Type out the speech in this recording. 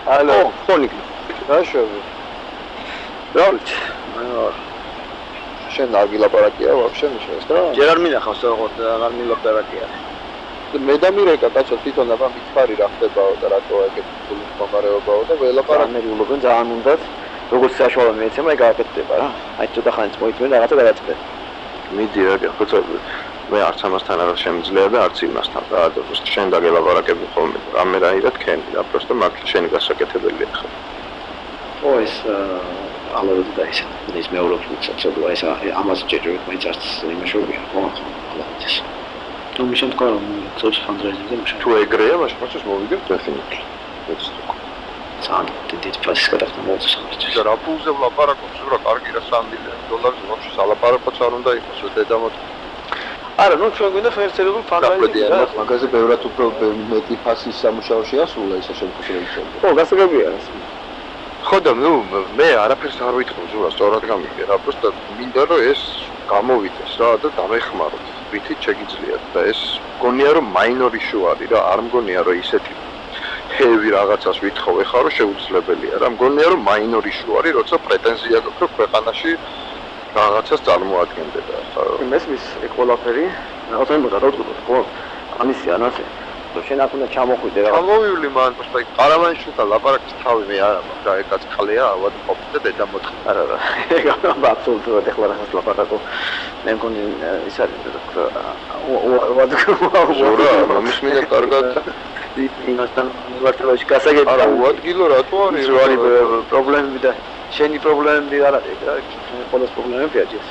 Алло, ხონიკ. დაშვები. რავით. შენ არ გილაპარაკია ვაფშე მიშეს რა? ჯერ არ მინახავს როგორც აღარ მილაპარაკია. მე და მირეკა კაცო თვითონ აბა მითხარი რა ხდებაო და რატო ეგეთი ფული მდგომარეობაო და ველაპარაკ მე ულობენ ძალიან უნდათ. როგორც საშუალო მეცემა ეგ აკეთდება რა. აი ცოტა ხანს მოიწმე და რაღაცა გადაწყდა. მიდი რა ხო მე არც ამასთან არ შემიძლია და არც იმასთან და შენ დაგელაპარაკები ხოლმე რამე რაირად ქენი რა просто მართლა შენი გასაკეთებელია ხა ო ეს ალავად და ის მეურობს უცებსებია ეს ამას ჯერჯერობით მაინც არც იმაშობია ხო ალავად ეს თუ მიშენ თქვა რომ წოჩ ფანდრაიზინგზე მაშინ თუ ეგრეა მაშინ პროცესს მოვიგებ დეფინიტლი ეს ძალიან დიდი ფასის გადახდა მოუწესრიგებს და რა ფულზე ვლაპარაკობს რა კარგი რა $3 მილიონი ვაფშე სალაპარაკოც არ უნდა იყოს დედამოთ არა ნუ ჩვენ გვინდა ფერწერებული ფანდრაიზინგი რა მაგაზე ბევრად უფრო მეტი ფასის სამუშაოში ასულა ისა შემოხსენებია ხო გასაგებია ეს ხო და ნუ მე არაფერს არ ვიტყვი ზურა სწორად გამიგე რა просто მინდა რომ ეს გამოვიდეს რა და დამეხმაროთ ვითით შეგიძლიათ და ეს მგონია რომ მაინორი შუ არის რა არ მგონია რომ ისეთი ჰევი რაღაცას ვითხოვე ხარ რომ შეუძლებელია რა მგონია რომ მაინორი შუ არის როცა პრეტენზია გაქვს რომ ქვეყანაში რაღაცას წარმოადგენდება ხა მესმის ეგ ყველაფერი რაღაცა გადავწყვეტ ხო ამისი ანასე შენ აქ უნდა ჩამოხვიდე რა ჩამოვივლი მან просто აი ყარავანიშვილთან ლაპარაკის თავი მე არა მაქვს რა ეგ გაწყალია ავად ყოფილი და დედამოთხი არა ეგ აბსოლუტურად ეხლა რაღაც ლაპარაკო მე მგონი ის არის ზურა მომის მინდა კარგად იმასთან ვარტოვაში გასაგები არა უადგილო რატო არის პრობლემები და შენი პრობლემები არ არის რა ყოველს პრობლემები აჭირს